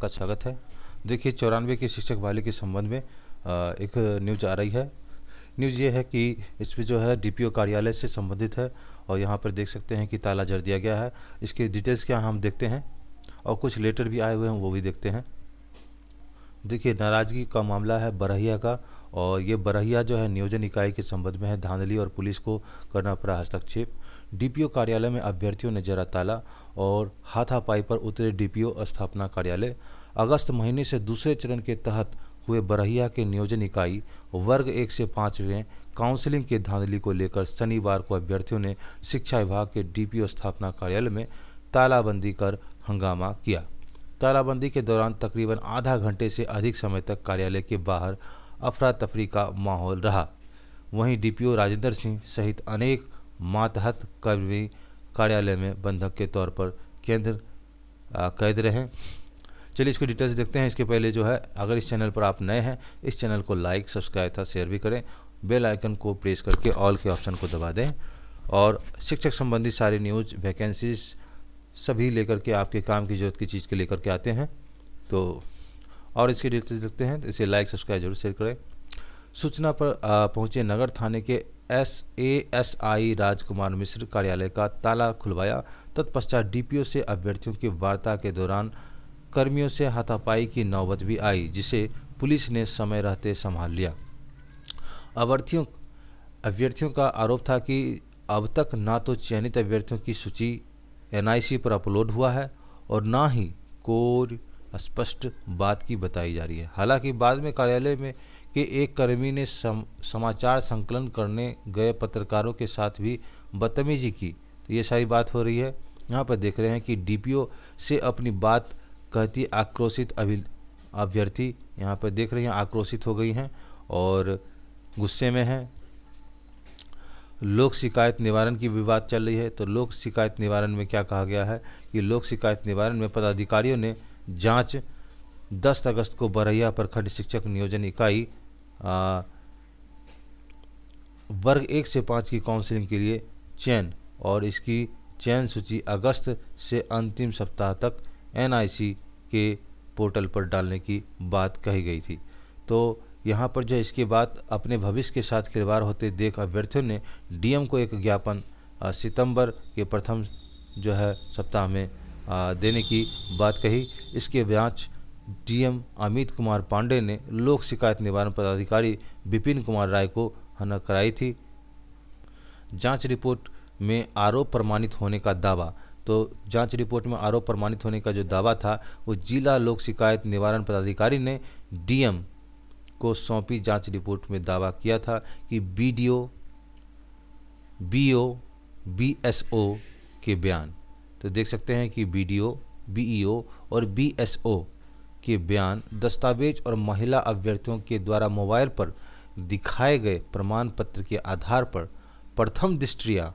आपका स्वागत है। देखिए 94 के शिक्षक बहाली के संबंध में एक न्यूज आ रही है। न्यूज़ ये है कि इसमें जो है डीपीओ कार्यालय से संबंधित है और यहाँ पर देख सकते हैं कि ताला जड़ दिया गया है। इसके डिटेल्स क्या हम देखते हैं और कुछ लेटर भी आए हुए हैं वो भी देखते हैं। देखिए नाराज़गी का मामला है बरहिया का और ये बरहिया जो है नियोजन इकाई के संबंध में है। धांधली और पुलिस को करना पड़ा हस्तक्षेप। डीपीओ कार्यालय में अभ्यर्थियों ने जरा ताला और हाथापाई पर उतरे डीपीओ स्थापना कार्यालय। अगस्त महीने से दूसरे चरण के तहत हुए बरहिया के नियोजन इकाई वर्ग 1 से 5 में काउंसलिंग के धांधली को लेकर शनिवार को अभ्यर्थियों ने शिक्षा विभाग के डीपीओ स्थापना कार्यालय में तालाबंदी कर हंगामा किया। तालाबंदी के दौरान तकरीबन आधा घंटे से अधिक समय तक कार्यालय के बाहर अफरा तफरी का माहौल रहा। वहीं डीपीओ राजेंद्र सिंह सहित अनेक मातहत कर्मी कार्यालय में बंधक के तौर पर कैद रहे। चलिए इसकी डिटेल्स देखते हैं। इसके पहले जो है अगर इस चैनल पर आप नए हैं इस चैनल को लाइक सब्सक्राइब था शेयर भी करें। बेल आइकन को प्रेस करके ऑल के ऑप्शन को दबा दें और शिक्षक संबंधी सारे न्यूज़ वैकेंसीज सभी लेकर के आपके काम की जरूरत की चीज़ के लेकर के आते हैं। तो और इसके डिटेल्स देखते हैं। तो इसे लाइक सब्सक्राइब जरूर शेयर करें। सूचना पर पहुंचे नगर थाने के एएसआई राजकुमार मिश्र कार्यालय का ताला खुलवाया। तत्पश्चात डीपीओ से अभ्यर्थियों की वार्ता के दौरान कर्मियों से हाथापाई की नौबत भी आई, जिसे पुलिस ने समय रहते संभाल लिया। अभ्यर्थियों का आरोप था कि अब तक ना तो चयनित अभ्यर्थियों की सूची एनआईसी पर अपलोड हुआ है और ना ही कोई स्पष्ट बात की बताई जा रही है। हालांकि बाद में कार्यालय में के एक कर्मी ने समाचार संकलन करने गए पत्रकारों के साथ भी बदतमीजी की। तो ये सारी बात हो रही है। यहाँ पर देख रहे हैं कि डीपीओ से अपनी बात कहती आक्रोशित अभ्यर्थी यहाँ पर देख रहे हैं आक्रोशित हो गई हैं और गुस्से में हैं। लोक शिकायत निवारण की विवाद चल रही है। तो लोक शिकायत निवारण में क्या कहा गया है कि लोक शिकायत निवारण में पदाधिकारियों ने जांच 10 अगस्त को बरहिया प्रखंड शिक्षक नियोजन इकाई वर्ग 1 से 5 की काउंसलिंग के लिए चयन और इसकी चयन सूची अगस्त से अंतिम सप्ताह तक एनआईसी के पोर्टल पर डालने की बात कही गई थी। तो यहाँ पर जो इसके बाद अपने भविष्य के साथ खिलवाड़ होते देख अभ्यर्थियों ने डीएम को एक ज्ञापन सितंबर के प्रथम जो है सप्ताह में देने की बात कही। इसके जांच डीएम अमित कुमार पांडे ने लोक शिकायत निवारण पदाधिकारी विपिन कुमार राय को कराई थी। जांच रिपोर्ट में आरोप प्रमाणित होने का दावा। तो जांच रिपोर्ट में आरोप प्रमाणित होने का जो दावा था वो जिला लोक शिकायत निवारण पदाधिकारी ने डीएम को सौंपी जांच रिपोर्ट में दावा किया था कि बीडीओ बीओ बीएसओ के बयान। तो देख सकते हैं कि बीडीओ बीईओ और बीएसओ के बयान दस्तावेज और महिला अभ्यर्थियों के द्वारा मोबाइल पर दिखाए गए प्रमाण पत्र के आधार पर प्रथम दृष्टया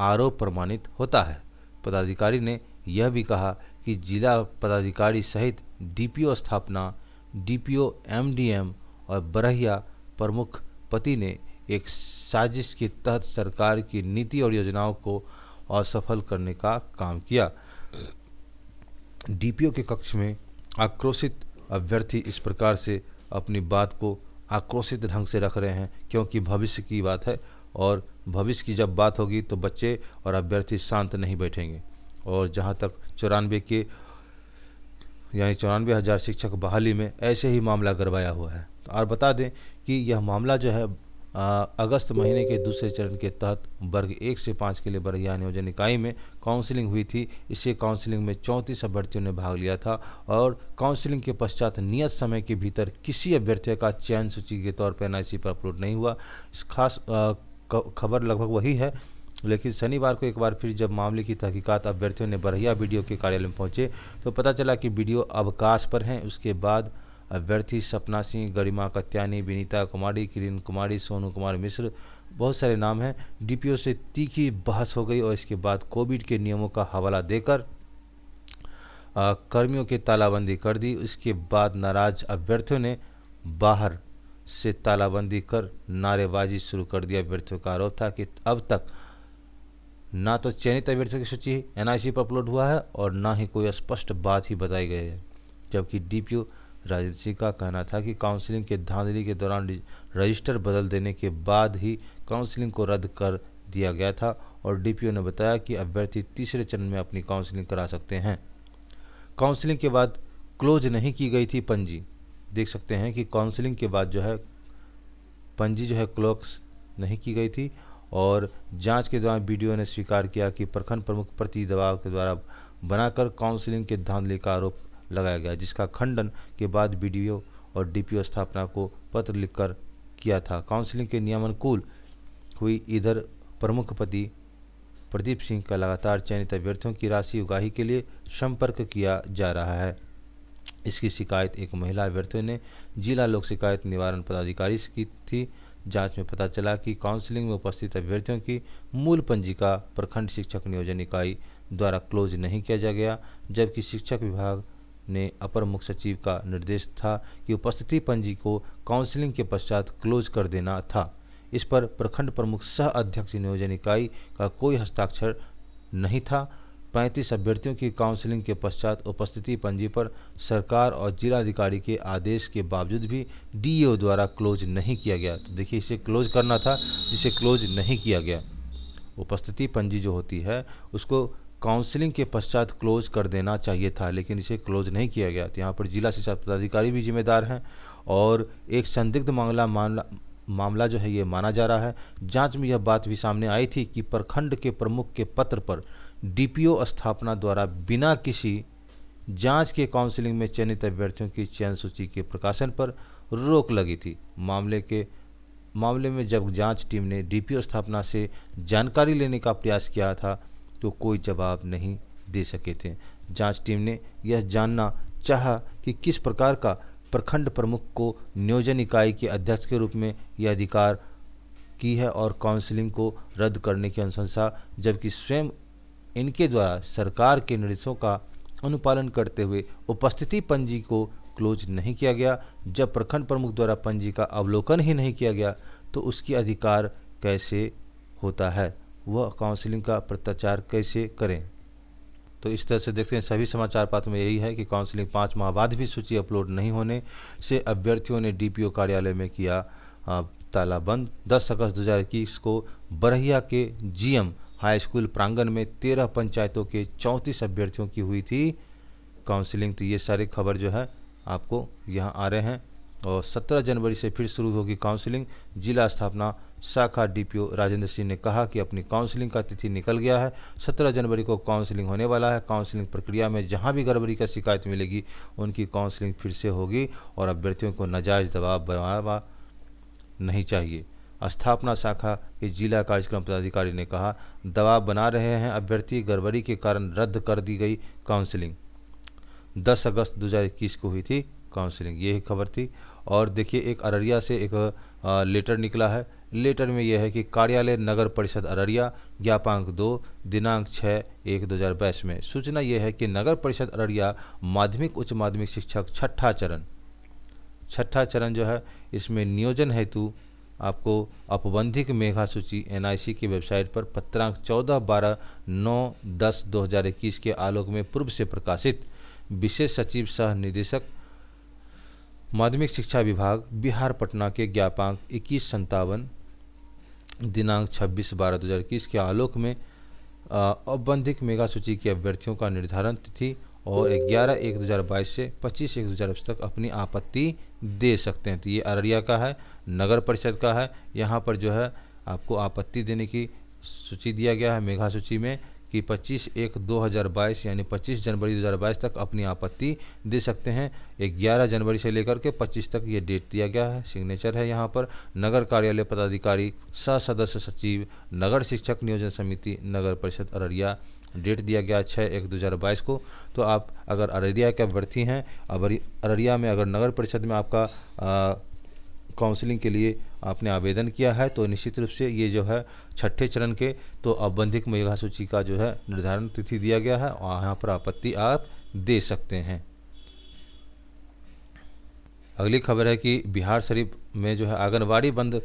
आरोप प्रमाणित होता है। पदाधिकारी ने यह भी कहा कि जिला पदाधिकारी सहित डीपीओ स्थापना डीपीओ एमडीएम और बरहिया प्रमुख पति ने एक साजिश के तहत सरकार की नीति और योजनाओं को असफल करने का काम किया। डीपीओ के कक्ष में आक्रोशित अभ्यर्थी इस प्रकार से अपनी बात को आक्रोशित ढंग से रख रहे हैं क्योंकि भविष्य की बात है और भविष्य की जब बात होगी तो बच्चे और अभ्यर्थी शांत नहीं बैठेंगे। और जहां तक 94,000 शिक्षक बहाली में ऐसे ही मामला गरमाया हुआ है। और बता दें कि यह मामला जो है अगस्त महीने के दूसरे चरण के तहत वर्ग 1 से 5 के लिए बरहिया नियोजन इकाई में काउंसलिंग हुई थी। इसे काउंसलिंग में 34 अभ्यर्थियों ने भाग लिया था और काउंसलिंग के पश्चात नियत समय के भीतर किसी अभ्यर्थी का चयन सूची के तौर पर एनआईसी पर अपलोड नहीं हुआ। इस खास खबर लगभग वही है, लेकिन शनिवार को एक बार फिर जब मामले की तहकीकात अभ्यर्थियों ने बरहिया बीडीओ के कार्यालय में पहुंचे तो पता चला कि बीडीओ अवकाश पर हैं। उसके बाद अभ्यर्थी सपना सिंह, गरिमा कत्यानी, विनीता कुमारी, किरण कुमारी, सोनू कुमार मिश्र, बहुत सारे नाम हैं। डीपीओ से तीखी बहस हो गई और इसके बाद कोविड के नियमों का हवाला देकर कर्मियों की तालाबंदी कर दी। इसके बाद नाराज अभ्यर्थियों ने बाहर से तालाबंदी कर नारेबाजी शुरू कर दिया। अभ्यर्थियों का आरोप था कि अब तक ना तो चयनित अभ्यर्थियों की सूची एनआईसी पर अपलोड हुआ है और ना ही कोई स्पष्ट बात ही बताई गई है। जबकि डीपीओ राजेंद्र सिंह का कहना था कि काउंसलिंग के धांधली के दौरान रजिस्टर बदल देने के बाद ही काउंसलिंग को रद्द कर दिया गया था और डीपीओ ने बताया कि अभ्यर्थी तीसरे चरण में अपनी काउंसलिंग करा सकते हैं। काउंसलिंग के बाद क्लोज नहीं की गई थी पंजी। देख सकते हैं कि काउंसलिंग के बाद जो है पंजी जो है क्लोज नहीं की गई थी और जांच के दौरान बीडीओ ने स्वीकार किया कि प्रखंड प्रमुख प्रति दबाव के द्वारा बनाकर काउंसलिंग के धांधली का आरोप लगाया गया, जिसका खंडन के बाद बीडीओ और डीपीओ स्थापना को पत्र लिखकर किया था। काउंसलिंग के नियमानुकूल हुई इधर प्रमुख पति प्रदीप सिंह का लगातार चयनित अभ्यर्थियों की राशि उगाही के लिए संपर्क किया जा रहा है। इसकी शिकायत एक महिला अभ्यर्थियों ने जिला लोक शिकायत निवारण पदाधिकारी से की थी। जांच में पता चला कि काउंसलिंग में उपस्थित अभ्यर्थियों की मूल पंजिका प्रखंड शिक्षक नियोजन इकाई द्वारा क्लोज नहीं किया जा गया, जबकि शिक्षक विभाग ने अपर मुख्य सचिव का निर्देश था कि उपस्थिति पंजी को काउंसलिंग के पश्चात क्लोज कर देना था। इस पर प्रखंड प्रमुख सह अध्यक्ष नियोजन इकाई का कोई हस्ताक्षर नहीं था। 35 अभ्यर्थियों की काउंसलिंग के पश्चात उपस्थिति पंजी पर सरकार और जिलाधिकारी के आदेश के बावजूद भी डीईओ द्वारा क्लोज नहीं किया गया। तो देखिए, इसे क्लोज करना था जिसे क्लोज नहीं किया गया। उपस्थिति पंजी जो होती है उसको काउंसलिंग के पश्चात क्लोज कर देना चाहिए था, लेकिन इसे क्लोज नहीं किया गया। तो यहाँ पर जिला शिक्षा पदाधिकारी भी जिम्मेदार हैं और एक संदिग्ध मामला जो है ये माना जा रहा है। जांच में यह बात भी सामने आई थी कि प्रखंड के प्रमुख के पत्र पर डीपीओ स्थापना द्वारा बिना किसी जांच के काउंसलिंग में चयनित अभ्यर्थियों की चयन सूची के प्रकाशन पर रोक लगी थी। मामले में जब जांच टीम ने डीपीओ स्थापना से जानकारी लेने का प्रयास किया था तो कोई जवाब नहीं दे सके थे। जांच टीम ने यह जानना चाहा कि किस प्रकार का प्रखंड प्रमुख को नियोजन इकाई के अध्यक्ष के रूप में यह अधिकार की है और काउंसलिंग को रद्द करने की अनुशंसा, जबकि स्वयं इनके द्वारा सरकार के निर्देशों का अनुपालन करते हुए उपस्थिति पंजी को क्लोज नहीं किया गया। जब प्रखंड प्रमुख द्वारा पंजी का अवलोकन ही नहीं किया गया तो उसकी अधिकार कैसे होता है, वह काउंसलिंग का पत्राचार कैसे करें। तो इस तरह से देखते हैं सभी समाचार पत्र में यही है कि काउंसलिंग 5 माह बाद भी सूची अपलोड नहीं होने से अभ्यर्थियों ने डीपीओ कार्यालय में किया ताला बंद। 10 अगस्त 2021 को बरहिया के जीएम हाई स्कूल प्रांगण में 13 पंचायतों के 34 अभ्यर्थियों की हुई थी काउंसलिंग। तो ये सारे खबर जो है आपको यहाँ आ रहे हैं और 17 जनवरी से फिर शुरू होगी काउंसलिंग। जिला स्थापना शाखा डीपीओ राजेंद्र सिंह ने कहा कि अपनी काउंसलिंग का तिथि निकल गया है, 17 जनवरी को काउंसलिंग होने वाला है। काउंसलिंग प्रक्रिया में जहां भी गड़बड़ी का शिकायत मिलेगी उनकी काउंसलिंग फिर से होगी और अभ्यर्थियों को नाजायज दबाव बनाना नहीं चाहिए। स्थापना शाखा के जिला कार्यक्रम पदाधिकारी ने कहा, दबाव बना रहे हैं अभ्यर्थी, गड़बड़ी के कारण रद्द कर दी गई काउंसलिंग। 10 अगस्त 2021 को हुई थी काउंसलिंग, यही खबर थी। और देखिए, एक अररिया से एक लेटर निकला है। लेटर में यह है कि कार्यालय नगर परिषद अररिया, ज्ञापांक 2, दिनांक 6/1/2022 में सूचना यह है कि नगर परिषद अररिया माध्यमिक उच्च माध्यमिक शिक्षक छठा चरण जो है इसमें नियोजन हेतु आपको औपबंधिक मेघा सूची एनआईसी की वेबसाइट पर पत्रांक 14/12/9/10/2021 के आलोक में पूर्व से प्रकाशित विशेष सचिव सह निदेशक माध्यमिक शिक्षा विभाग बिहार पटना के ज्ञापांक 2157 दिनांक 26/12/2021 के आलोक में औपबंधिक मेगा सूची के अभ्यर्थियों का निर्धारण तिथि और 11/1/2022 से 25/1/2022 तक अपनी आपत्ति दे सकते हैं। तो ये अररिया का है, नगर परिषद का है। यहाँ पर जो है आपको आपत्ति देने की सूची दिया गया है मेघा सूची में कि 25/1/2022 यानी 25 जनवरी 2022 तक अपनी आपत्ति दे सकते हैं। 11 जनवरी से लेकर के 25 तक ये डेट दिया गया है, सिग्नेचर है यहाँ पर। नगर कार्यालय पदाधिकारी सह सदस्य सचिव नगर शिक्षक नियोजन समिति नगर परिषद अररिया, डेट दिया गया 6/1/2022 को। तो आप अगर अररिया के अभ्यर्थी हैं, अररिया में अगर नगर परिषद में आपका काउंसलिंग के लिए आपने आवेदन किया है तो निश्चित रूप से ये जो है छठे चरण के तो औपबंधिक मेघा सूची का जो है निर्धारण तिथि दिया गया है और यहाँ पर आपत्ति आप दे सकते हैं। अगली खबर है कि बिहार शरीफ में जो है आंगनबाड़ी बंद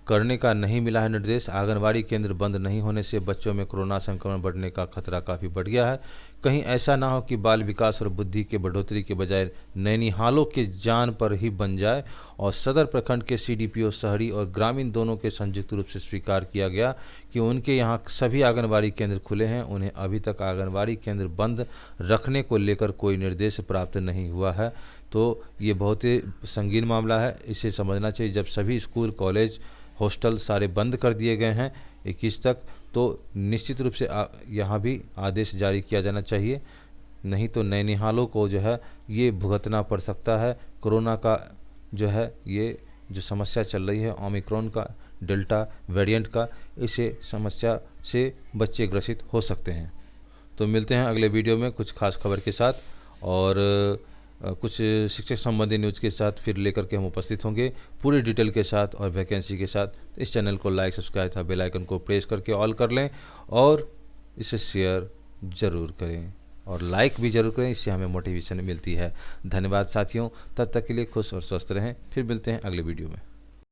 करने का नहीं मिला है निर्देश। आंगनबाड़ी केंद्र बंद नहीं होने से बच्चों में कोरोना संक्रमण बढ़ने का खतरा काफ़ी बढ़ गया है। कहीं ऐसा ना हो कि बाल विकास और बुद्धि के बढ़ोतरी के बजाय नैनीहालों के जान पर ही बन जाए। और सदर प्रखंड के सीडीपीओ शहरी और ग्रामीण दोनों के संयुक्त रूप से स्वीकार किया गया कि उनके यहाँ सभी आंगनबाड़ी केंद्र खुले हैं। उन्हें अभी तक आंगनबाड़ी केंद्र बंद रखने को लेकर कोई निर्देश प्राप्त नहीं हुआ है। तो ये बहुत ही संगीन मामला है, इसे समझना चाहिए। जब सभी स्कूल, कॉलेज, हॉस्टल सारे बंद कर दिए गए हैं 21 तक, तो निश्चित रूप से यहाँ भी आदेश जारी किया जाना चाहिए, नहीं तो नैनीहालों को जो है ये भुगतना पड़ सकता है। कोरोना का जो है ये जो समस्या चल रही है ओमिक्रॉन का, डेल्टा वेरिएंट का, इसे समस्या से बच्चे ग्रसित हो सकते हैं। तो मिलते हैं अगले वीडियो में कुछ खास खबर के साथ और कुछ शिक्षक संबंधी न्यूज़ के साथ फिर लेकर के हम उपस्थित होंगे पूरी डिटेल के साथ और वैकेंसी के साथ। इस चैनल को लाइक, सब्सक्राइब था बेल आइकन को प्रेस करके ऑल कर लें और इसे शेयर ज़रूर करें और लाइक भी ज़रूर करें, इससे हमें मोटिवेशन मिलती है। धन्यवाद साथियों, तब तक के लिए खुश और स्वस्थ रहें। फिर मिलते हैं अगले वीडियो में।